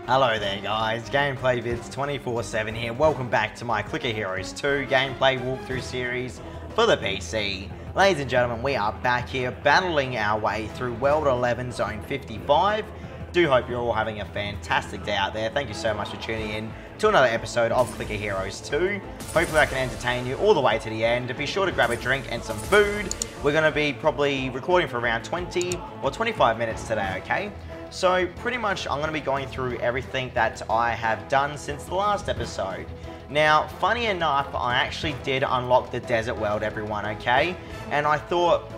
Hello there guys, Gameplay Vids 24/7 here. Welcome back to my Clicker Heroes 2 gameplay walkthrough series for the PC. Ladies and gentlemen, we are back here battling our way through World 11 Zone 55. Do hope you're all having a fantastic day out there. Thank you so much for tuning in to another episode of Clicker Heroes 2. Hopefully I can entertain you all the way to the end. Be sure to grab a drink and some food. We're going to be probably recording for around 20 or 25 minutes today, okay? So pretty much I'm going to be going through everything that I have done since the last episode. Now, funny enough, I actually did unlock the desert world, everyone, okay? And I thought,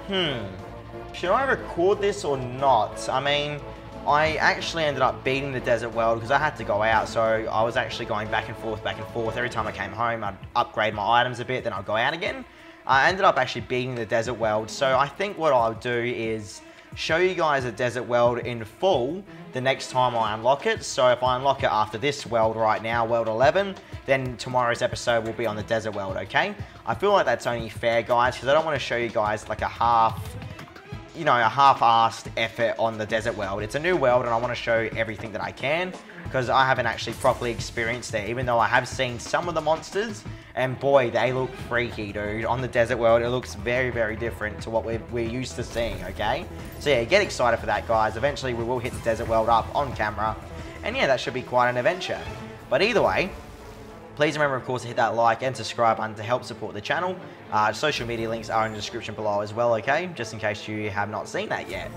should I record this or not? I mean, I actually ended up beating the desert world because I had to go out, so I was actually going back and forth. Every time I came home, I'd upgrade my items a bit, then I'd go out again. I ended up actually beating the desert world, so I think what I'll do is show you guys the desert world in full the next time I unlock it. So if I unlock it after this world right now, world 11, then tomorrow's episode will be on the desert world, okay? I feel like that's only fair, guys, because I don't want to show you guys like a half-assed effort on the desert world. It's a new world and I want to show everything that I can because I haven't actually properly experienced it, even though I have seen some of the monsters. And boy, they look freaky, dude. On the desert world, it looks very, very different to what we're used to seeing, okay? So yeah, get excited for that, guys. Eventually, we will hit the desert world up on camera. And yeah, that should be quite an adventure. But either way, please remember, of course, to hit that like and subscribe button to help support the channel. Social media links are in the description below as well, okay? Just in case you have not seen that yet.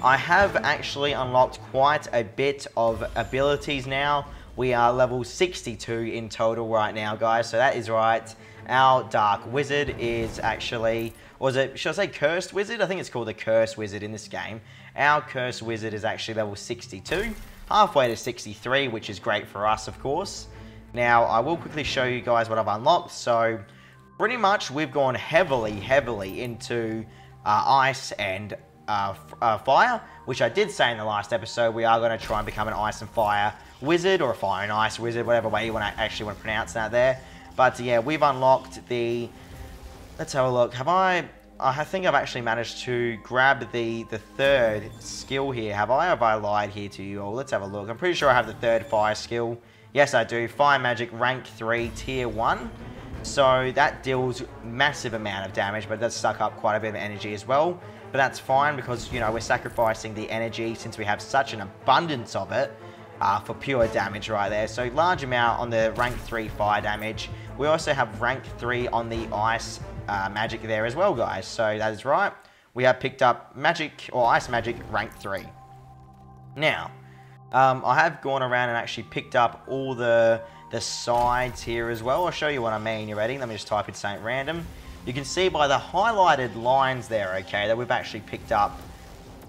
I have actually unlocked quite a bit of abilities now. We are level 62 in total right now, guys, so that is right. Our Dark Wizard is actually, or is it, should I say Cursed Wizard? I think it's called the Cursed Wizard in this game. Our Cursed Wizard is actually level 62, halfway to 63, which is great for us, of course. Now, I will quickly show you guys what I've unlocked. So, pretty much we've gone heavily into ice and fire, which I did say in the last episode. We are going to try and become an ice and fire wizard, or a fire and ice wizard, whatever way you actually want to pronounce that there. But yeah, we've unlocked the, let's have a look. I think I've actually managed to grab the third skill here. Have I lied here to you all? Let's have a look. I'm pretty sure I have the third fire skill. Yes, I do. Fire Magic rank 3 tier 1. So that deals massive amount of damage, but it does suck up quite a bit of energy as well. But that's fine because, you know, we're sacrificing the energy since we have such an abundance of it for pure damage right there. So large amount on the rank 3 fire damage. We also have rank 3 on the ice magic there as well, guys. So that is right. We have picked up magic, or ice magic, rank 3. Now, I have gone around and actually picked up all the sides here as well. I'll show you what I mean. You ready? Let me just type in something random. You can see by the highlighted lines there, okay, that we've actually picked up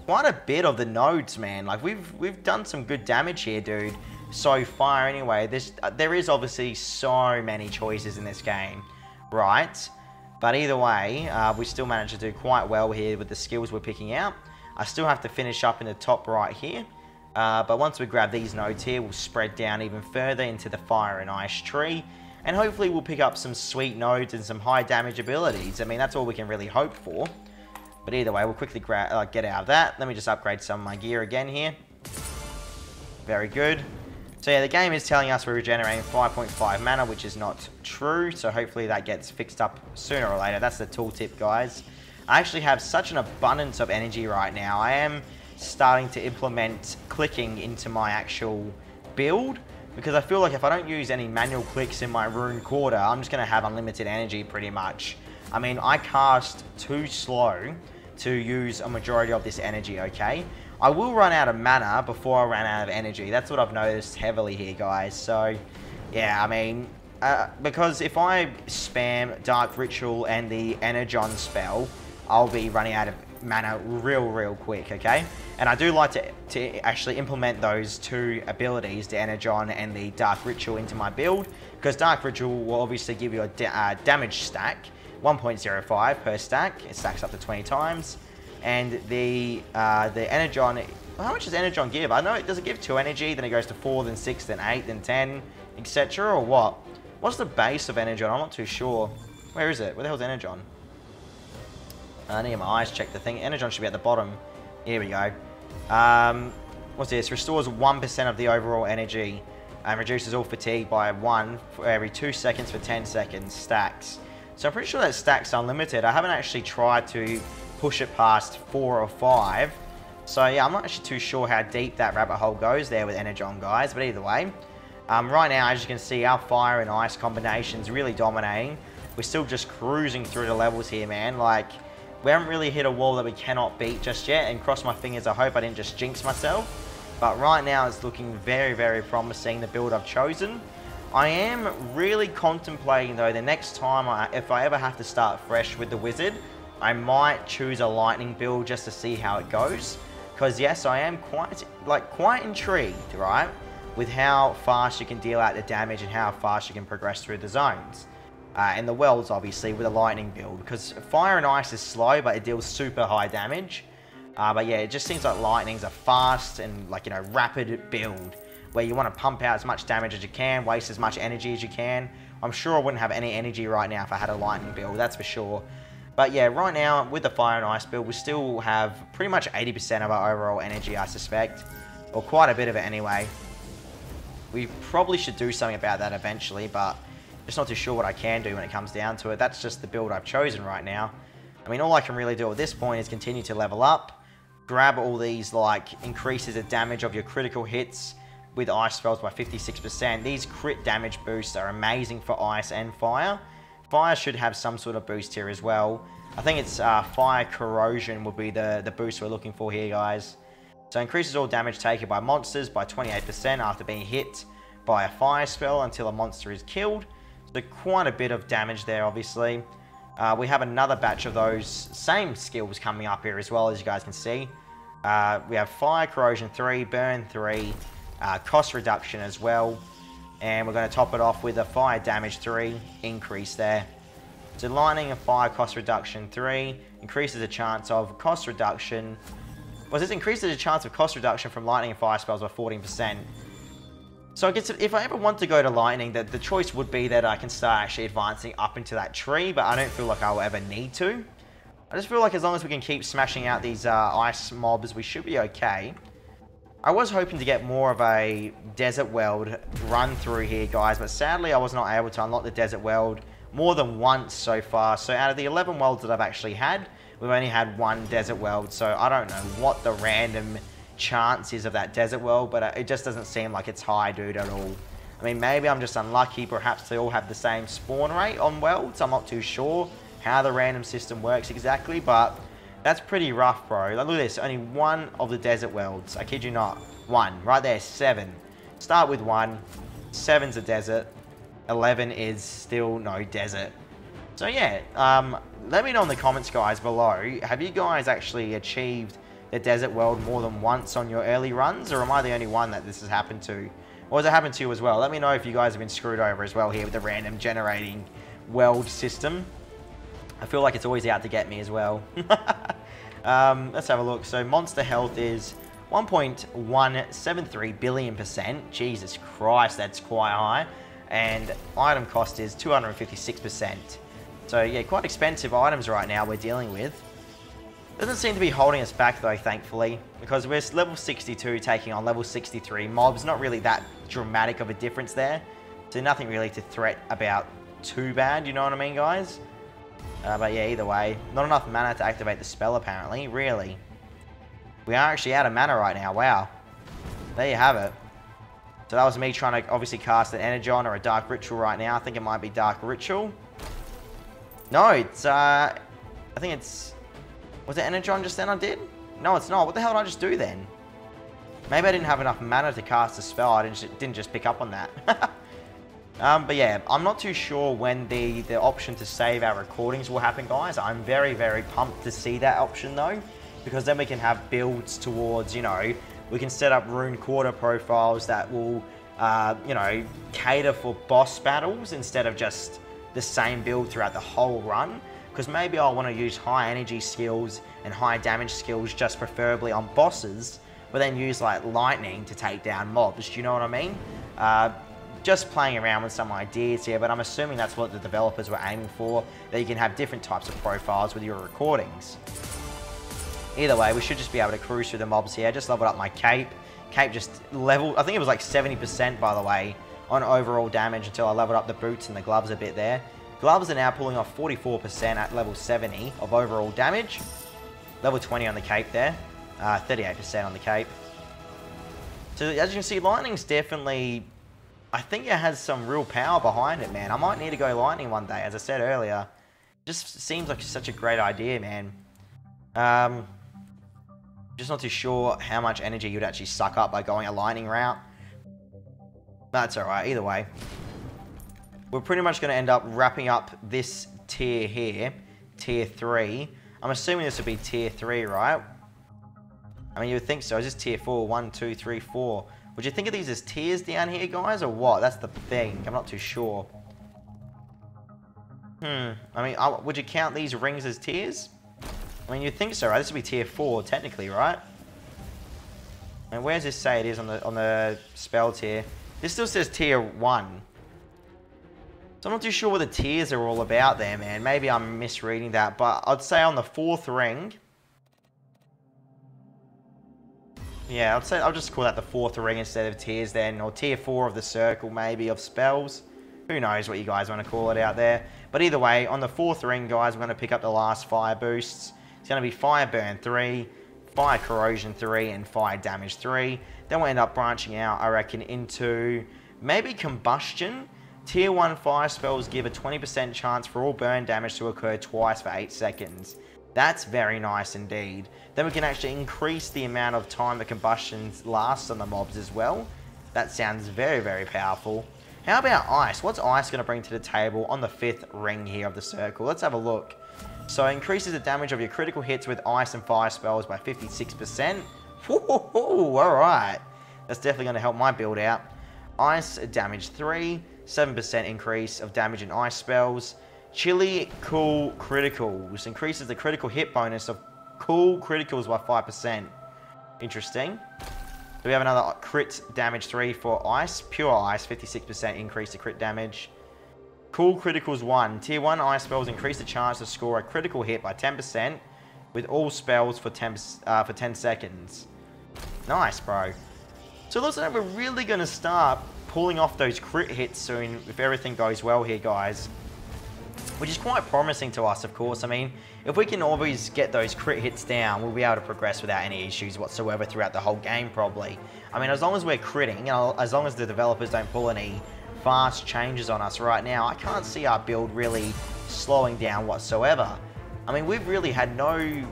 quite a bit of the nodes, man. Like, we've done some good damage here, dude, so far anyway. There is obviously so many choices in this game, right? But either way, we still managed to do quite well here with the skills we're picking out. I still have to finish up in the top right here. But once we grab these nodes here, we'll spread down even further into the fire and ice tree. And hopefully we'll pick up some sweet nodes and some high damage abilities. I mean, that's all we can really hope for. But either way, we'll quickly get out of that. Let me just upgrade some of my gear again here. Very good. So yeah, the game is telling us we're regenerating 5.5 mana, which is not true. So hopefully that gets fixed up sooner or later. That's the tooltip, guys. I actually have such an abundance of energy right now. I am starting to implement clicking into my actual build, because I feel like if I don't use any manual clicks in my rune quarter, I'm just going to have unlimited energy pretty much. I mean, I cast too slow to use a majority of this energy, okay? I will run out of mana before I run out of energy. That's what I've noticed heavily here, guys. So, yeah, I mean, because if I spam Dark Ritual and the Energon spell, I'll be running out of mana real quick, okay? And I do like to actually implement those two abilities, the Energon and the Dark Ritual, into my build, because Dark Ritual will obviously give you a damage stack, 1.05 per stack. It stacks up to 20 times. And the Energon, how much does Energon give? I know, does it give 2 energy, then it goes to 4, then 6, then 8, then 10, etc., or what? What's the base of Energon? I'm not too sure. Where is it? Where the hell's Energon? I need my eyes check the thing. Energon should be at the bottom. Here we go. what's this? Restores 1% of the overall energy and reduces all fatigue by 1 for every 2 seconds for 10 seconds. Stacks. So I'm pretty sure that stacks unlimited. I haven't actually tried to push it past 4 or 5. So yeah, I'm not actually too sure how deep that rabbit hole goes there with Energon, guys. But either way, right now, as you can see, our fire and ice combination's really dominating. We're still just cruising through the levels here, man. Like, we haven't really hit a wall that we cannot beat just yet. And cross my fingers, I hope I didn't just jinx myself. But right now, it's looking very, very promising, the build I've chosen. I am really contemplating, though, the next time, if I ever have to start fresh with the wizard, I might choose a lightning build just to see how it goes. Because yes, I am quite intrigued, right, with how fast you can deal out the damage and how fast you can progress through the zones. And the welds, obviously, with a lightning build. Because fire and ice is slow, but it deals super high damage. But yeah, it just seems like lightning's a fast and, like, you know, rapid build where you want to pump out as much damage as you can, waste as much energy as you can. I'm sure I wouldn't have any energy right now if I had a lightning build, that's for sure. But yeah, right now, with the fire and ice build, we still have pretty much 80% of our overall energy, I suspect. Or quite a bit of it anyway. We probably should do something about that eventually, but just not too sure what I can do when it comes down to it. That's just the build I've chosen right now. I mean, all I can really do at this point is continue to level up, grab all these, like, increases the damage of your critical hits with ice spells by 56%. These crit damage boosts are amazing for ice and fire. Fire should have some sort of boost here as well. I think it's fire corrosion will be the boost we're looking for here, guys. So increases all damage taken by monsters by 28% after being hit by a fire spell until a monster is killed. So quite a bit of damage there, obviously. We have another batch of those same skills coming up here as well, as you guys can see. We have fire corrosion 3, burn 3, cost reduction as well. And we're going to top it off with a fire damage 3 increase there. So lightning and fire cost reduction 3 increases the chance of cost reduction. Well, this increases the chance of cost reduction from lightning and fire spells by 14%. So I guess if I ever want to go to lightning, the choice would be that I can start actually advancing up into that tree, but I don't feel like I will ever need to. I just feel like as long as we can keep smashing out these ice mobs, we should be okay. I was hoping to get more of a desert world run through here, guys, but sadly I was not able to unlock the desert world more than once so far. So out of the 11 worlds that I've actually had, we've only had one desert world, so I don't know what the random chance is of that desert world, but it just doesn't seem like it's high, dude, at all. I mean, maybe I'm just unlucky, perhaps they all have the same spawn rate on worlds, I'm not too sure how the random system works exactly, but that's pretty rough, bro. Like, look at this, only one of the desert worlds. I kid you not. One. Right there, 7. Start with 1. 7's a desert. 11 is still no desert. So yeah, let me know in the comments, guys, below. Have you guys actually achieved the desert world more than once on your early runs? Or am I the only one that this has happened to? Or has it happened to you as well? Let me know if you guys have been screwed over as well here with the random generating world system. I feel like it's always out to get me as well. Let's have a look. So monster health is 1.173 billion%. Jesus Christ, that's quite high. And item cost is 256%. So yeah, quite expensive items right now we're dealing with. Doesn't seem to be holding us back though, thankfully, because we're level 62 taking on level 63 mobs. Not really that dramatic of a difference there. So nothing really to threat about too bad, you know what I mean, guys? But yeah, either way, not enough mana to activate the spell apparently, really. We are actually out of mana right now, wow. There you have it. So that was me trying to obviously cast an Energon or a Dark Ritual right now. I think it might be Dark Ritual. No, it's, I think it's... Was it Energon just then I did? No, it's not. What the hell did I just do then? Maybe I didn't have enough mana to cast a spell. I didn't just pick up on that. But yeah, I'm not too sure when the option to save our recordings will happen, guys. I'm very, very pumped to see that option, though. Because then we can have builds towards, you know, we can set up rune quarter profiles that will, you know, cater for boss battles instead of just the same build throughout the whole run. Because maybe I'll want to use high energy skills and high damage skills just preferably on bosses, but then use like lightning to take down mobs, do you know what I mean? Just playing around with some ideas here, but I'm assuming that's what the developers were aiming for, that you can have different types of profiles with your recordings. Either way, we should just be able to cruise through the mobs here. Just leveled up my cape, Cape just leveled, I think it was like 70% by the way, on overall damage until I leveled up the boots and the gloves a bit there. Gloves are now pulling off 44% at level 70 of overall damage. Level 20 on the Cape there. 38% on the Cape. So as you can see, Lightning's definitely, I think it has some real power behind it, man. I might need to go Lightning one day, as I said earlier. Just seems like such a great idea, man. Just not too sure how much energy you'd actually suck up by going a Lightning route. That's alright, either way. We're pretty much going to end up wrapping up this tier here. Tier 3. I'm assuming this would be tier 3, right? I mean, you would think so. Is this tier 4? 1, 2, 3, 4. Would you think of these as tiers down here, guys, or what? That's the thing. I'm not too sure. I mean, would you count these rings as tiers? I mean, you'd think so, right? This would be tier 4, technically, right? And where does this say it is on the spell tier? This still says tier 1. So I'm not too sure what the tiers are all about there, man. Maybe I'm misreading that, but I'd say on the 4th ring... Yeah, I'll just call that the 4th ring instead of tiers then, or tier 4 of the circle maybe of spells. Who knows what you guys want to call it out there. But either way, on the 4th ring, guys, we're going to pick up the last fire boosts. It's going to be Fire Burn 3, Fire Corrosion 3, and Fire Damage 3. Then we'll end up branching out, I reckon, into maybe Combustion. Tier 1 fire spells give a 20% chance for all burn damage to occur twice for 8 seconds. That's very nice indeed. Then we can actually increase the amount of time the combustion lasts on the mobs as well. That sounds very, very powerful. How about Ice? What's Ice going to bring to the table on the 5th ring here of the circle? Let's have a look. So it increases the damage of your critical hits with Ice and Fire spells by 56%. Woohoo! Alright. That's definitely going to help my build out. Ice damage 3, 7% increase of damage in Ice spells. Chilly Cool Criticals increases the critical hit bonus of Cool Criticals by 5%. Interesting. So we have another crit damage 3 for Ice. Pure Ice, 56% increase to crit damage. Cool Criticals 1. Tier 1 Ice spells increase the chance to score a critical hit by 10% with all spells for 10 seconds. Nice, bro. So it looks like we're really going to start pulling off those crit hits soon if everything goes well here, guys. Which is quite promising to us, of course. I mean, if we can always get those crit hits down, we'll be able to progress without any issues whatsoever throughout the whole game, probably. I mean, as long as we're critting, you know, as long as the developers don't pull any fast changes on us right now, I can't see our build really slowing down whatsoever. I mean, we've really had no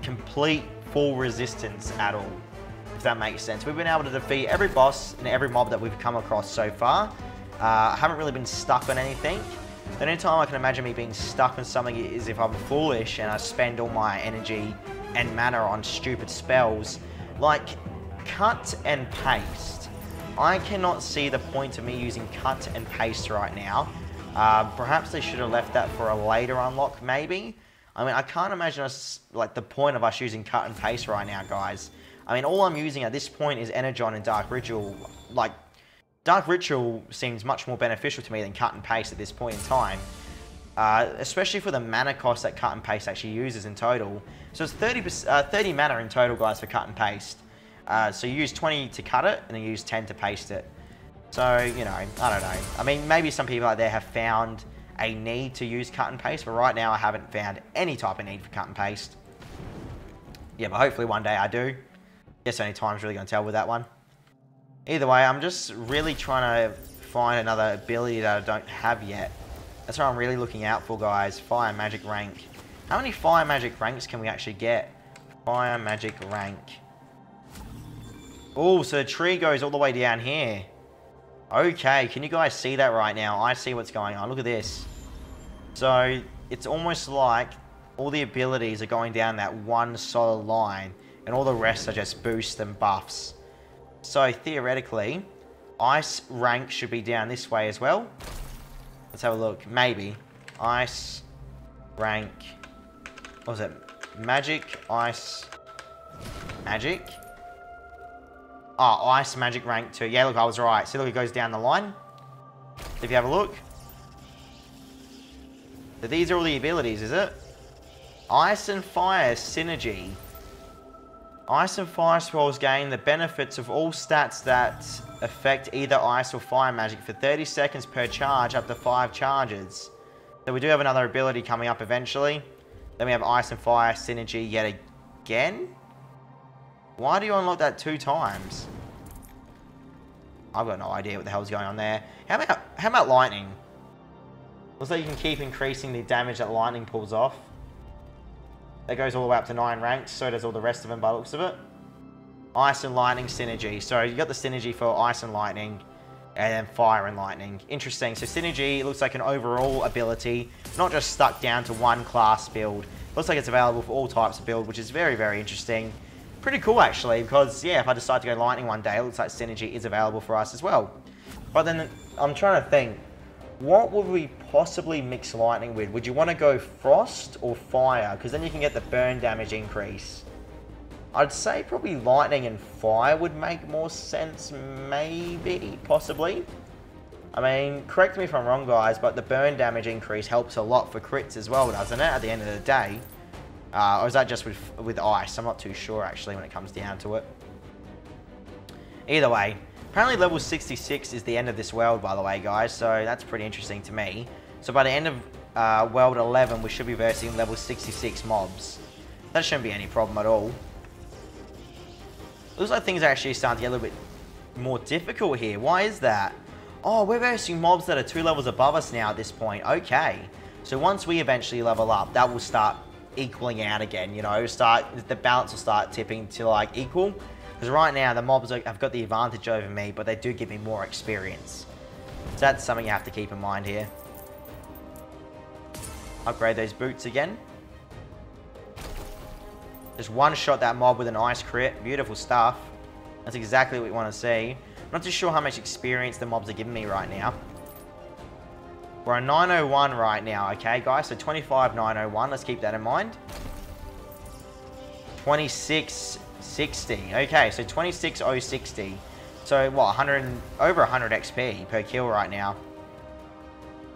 complete full resistance at all, if that makes sense. We've been able to defeat every boss and every mob that we've come across so far. I haven't really been stuck on anything. The only time I can imagine me being stuck on something is if I'm foolish and I spend all my energy and mana on stupid spells. Like cut and paste. I cannot see the point of me using cut and paste right now. Perhaps they should have left that for a later unlock, maybe. I mean, I can't imagine us, like, the point of us using cut and paste right now, guys. I mean, all I'm using at this point is Energon and Dark Ritual. Like, Dark Ritual seems much more beneficial to me than cut and paste at this point in time. Especially for the mana cost that cut and paste actually uses in total. So it's 30 mana in total, guys, for cut and paste. So you use 20 to cut it, and then you use 10 to paste it. So, you know, I don't know. I mean, maybe some people out there have found a need to use cut and paste, but right now I haven't found any type of need for cut and paste. Yeah, but hopefully one day I do. Guess only time's really going to tell with that one. Either way, I'm just really trying to find another ability that I don't have yet. That's what I'm really looking out for, guys. Fire Magic rank. How many Fire Magic ranks can we actually get? Fire Magic rank. Oh, so the tree goes all the way down here. Okay, can you guys see that right now? I see what's going on. Look at this. So, it's almost like all the abilities are going down that one solid line, and all the rest are just boosts and buffs. So, theoretically, Ice rank should be down this way as well. Let's have a look. Maybe. Ice rank. What was it? Magic, Ice, Magic. Oh, Ice Magic rank 2. Yeah, look, I was right. See, look, it goes down the line. If you have a look. So these are all the abilities, is it? Ice and Fire Synergy. Ice and fire spells gain the benefits of all stats that affect either ice or fire magic for 30 seconds per charge, up to 5 charges. So we do have another ability coming up eventually. Then we have ice and fire synergy yet again. Why do you unlock that 2 times? I've got no idea what the hell's going on there. How about lightning? Looks like you can keep increasing the damage that lightning pulls off. That goes all the way up to 9 ranks, so does all the rest of them by the looks of it. Ice and lightning synergy. So you got the synergy for ice and lightning, and then fire and lightning. Interesting. So synergy looks like an overall ability, not just stuck down to one class build. Looks like it's available for all types of build, which is very, very interesting. Pretty cool actually, because yeah, if I decide to go lightning one day, it looks like synergy is available for us as well. But then I'm trying to think, what would we possibly mix lightning with? Would you want to go frost or fire? Because then you can get the burn damage increase. I'd say probably lightning and fire would make more sense, maybe, possibly. I mean, correct me if I'm wrong, guys, but the burn damage increase helps a lot for crits as well, doesn't it, at the end of the day? Or is that just with ice? I'm not too sure, actually, when it comes down to it. Either way. Apparently level 66 is the end of this world, by the way, guys, so that's pretty interesting to me. So by the end of world 11, we should be versing level 66 mobs. That shouldn't be any problem at all. Looks like things are actually starting to get a little bit more difficult here. Why is that? Oh, we're versing mobs that are 2 levels above us now at this point. Okay. So once we eventually level up, that will start equaling out again, you know, the balance will start tipping to like equal. Because right now, the mobs have got the advantage over me, but they do give me more experience. So that's something you have to keep in mind here. Upgrade those boots again. Just one-shot that mob with an ice crit. Beautiful stuff. That's exactly what we want to see. I'm not too sure how much experience the mobs are giving me right now. We're on 901 right now, okay, guys? So 25, 901. Let's keep that in mind. 2660. Okay, so 26060. So what, over 100 XP per kill right now.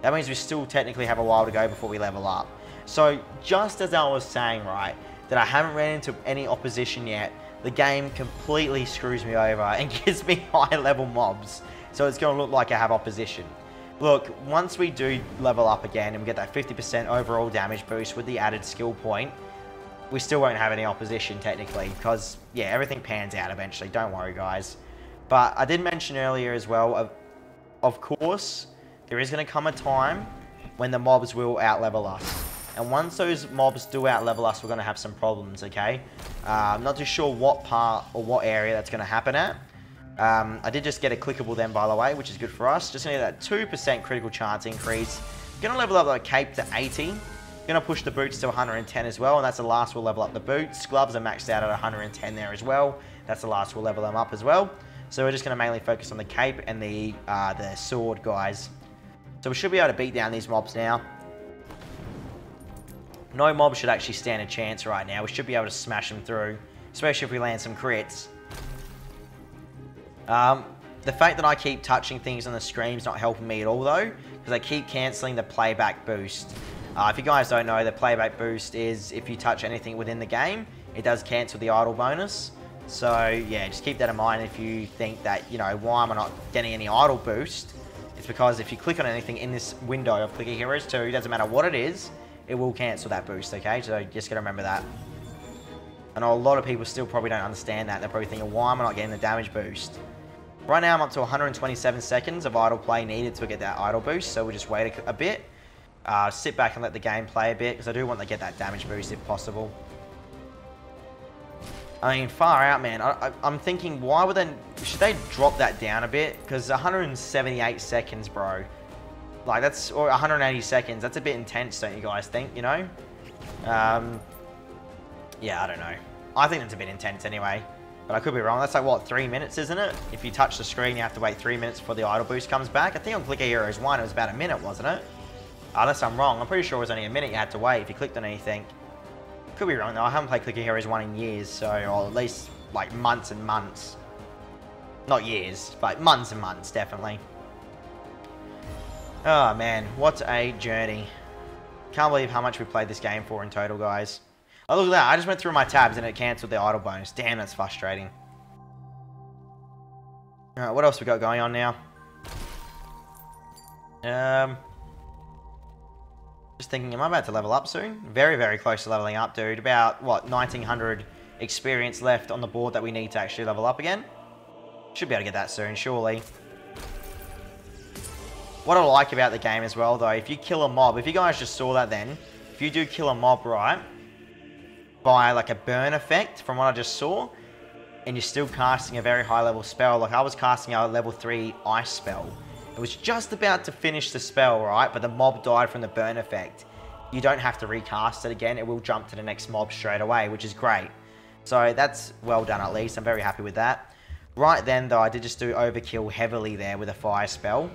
That means we still technically have a while to go before we level up. So just as I was saying, right, that I haven't ran into any opposition yet, the game completely screws me over and gives me high level mobs. So it's going to look like I have opposition. Look, once we do level up again and we get that 50% overall damage boost with the added skill point, we still won't have any opposition technically because, yeah, everything pans out eventually. Don't worry, guys. But I did mention earlier as well, of course, there is going to come a time when the mobs will out-level us. And once those mobs do out-level us, we're going to have some problems, okay? I'm not too sure what part or what area that's going to happen at. I did just get a clickable then, by the way, which is good for us. Just need that 2% critical chance increase. Going to level up the cape to 80. Going to push the boots to 110 as well, and that's the last we'll level up the boots. Gloves are maxed out at 110 there as well. That's the last we'll level them up as well. So we're just going to mainly focus on the cape and the sword, guys. So we should be able to beat down these mobs now. No mob should actually stand a chance right now. We should be able to smash them through, especially if we land some crits. The fact that I keep touching things on the screen is not helping me at all, though, because I keep cancelling the playback boost. If you guys don't know, the playback boost is if you touch anything within the game, it does cancel the idle bonus. So, yeah, just keep that in mind if you think that, you know, why am I not getting any idle boost? It's because if you click on anything in this window of Clicker Heroes 2, it doesn't matter what it is, it will cancel that boost, okay? So just gotta remember that. I know a lot of people still probably don't understand that. They're probably thinking, why am I not getting the damage boost? Right now I'm up to 127 seconds of idle play needed to get that idle boost, so we'll just wait a bit. Sit back and let the game play a bit, because I do want to get that damage boost if possible. I mean, far out, man. I'm thinking, why would they... Should they drop that down a bit? Because 178 seconds, bro. Like, that's... Or 180 seconds. That's a bit intense, don't you guys think, you know? Yeah, I don't know. I think it's a bit intense anyway. But I could be wrong. That's like, what, 3 minutes, isn't it? If you touch the screen, you have to wait 3 minutes before the idle boost comes back. I think on Clicker Heroes 1, it was about a minute, wasn't it? Unless I'm wrong. I'm pretty sure it was only a minute you had to wait if you clicked on anything. Could be wrong, though. I haven't played Clicker Heroes 1 in years, so... Or at least, like, months and months. Not years, but months and months, definitely. Oh, man. What a journey. Can't believe how much we played this game for in total, guys. Oh, look at that. I just went through my tabs and it cancelled the idle bonus. Damn, that's frustrating. Alright, what else we got going on now? Just thinking, am I about to level up soon? Very, very close to leveling up, dude. About, what, 1900 experience left on the board that we need to actually level up again. Should be able to get that soon, surely. What I like about the game as well, though, if you kill a mob, if you guys just saw that then, if you do kill a mob, right, by like a burn effect, from what I just saw, and you're still casting a very high level spell, like I was casting a level 3 ice spell. It was just about to finish the spell, right, but the mob died from the burn effect. You don't have to recast it again, it will jump to the next mob straight away, which is great. So that's well done at least, I'm very happy with that. Right then though, I did just do overkill heavily there with a fire spell.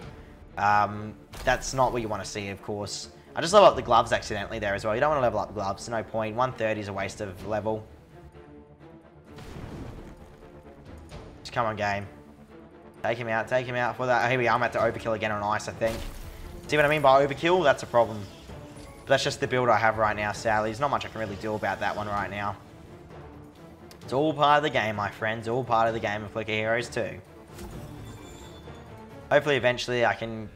That's not what you want to see, of course. I just leveled up the gloves accidentally there as well. You don't want to level up gloves, no point. 130 is a waste of level. Just come on, game. Take him out for that. Oh, here we are, I'm about to overkill again on ice, I think. See what I mean by overkill? That's a problem. But that's just the build I have right now, sadly. There's not much I can really do about that one right now. It's all part of the game, my friends. All part of the game of Clicker Heroes 2. Hopefully, eventually, I can...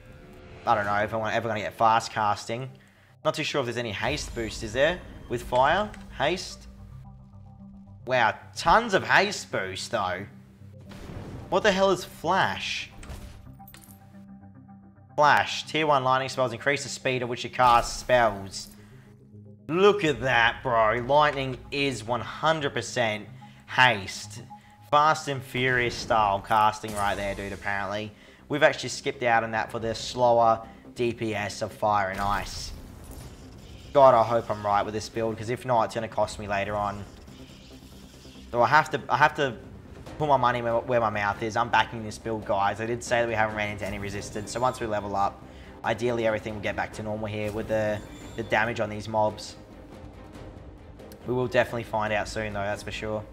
I don't know if I'm ever going to get fast casting. Not too sure if there's any haste boost, is there? With fire? Haste? Wow, tons of haste boost, though. What the hell is Flash? Flash. Tier 1 lightning spells increase the speed at which you cast spells. Look at that, bro. Lightning is 100% haste. Fast and Furious style casting right there, dude, apparently. We've actually skipped out on that for the slower DPS of fire and ice. God, I hope I'm right with this build, because if not, it's going to cost me later on. So I have to put my money where my mouth is. I'm backing this build, guys. I did say that we haven't ran into any resistance, so once we level up, ideally everything will get back to normal here with the damage on these mobs. We will definitely find out soon, though, that's for sure.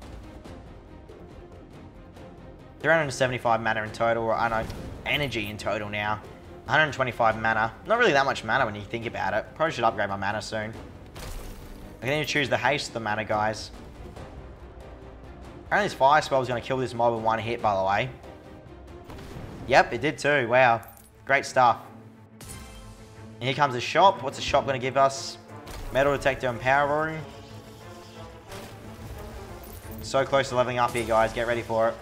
375 mana in total, or I know, energy in total now. 125 mana. Not really that much mana when you think about it. Probably should upgrade my mana soon. I can either choose the haste or the mana, guys. Apparently this fire spell is going to kill this mob in one hit, by the way. Yep, it did too. Wow. Great stuff. And here comes a shop. What's the shop going to give us? Metal detector and power room. So close to leveling up here, guys. Get ready for it.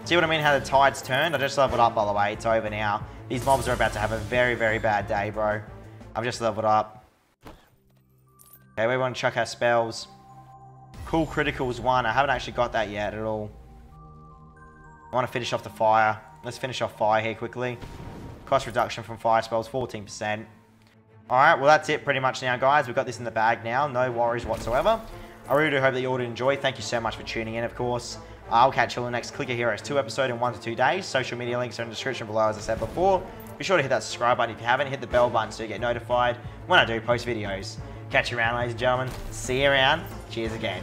See what I mean, how the tides turned? I just leveled up, by the way. It's over now. These mobs are about to have a very, very bad day, bro. I've just leveled up. Okay, we want to chuck our spells. Cool Criticals 1. I haven't actually got that yet at all. I want to finish off the fire. Let's finish off fire here quickly. Cost reduction from fire spells, 14%. Alright, well that's it pretty much now, guys. We've got this in the bag now. No worries whatsoever. I really do hope that you all did enjoy. Thank you so much for tuning in, of course. I'll catch you on the next Clicker Heroes 2 episode in 1 to 2 days. Social media links are in the description below, as I said before. Be sure to hit that subscribe button if you haven't. Hit the bell button so you get notified when I do post videos. Catch you around, ladies and gentlemen. See you around. Cheers again.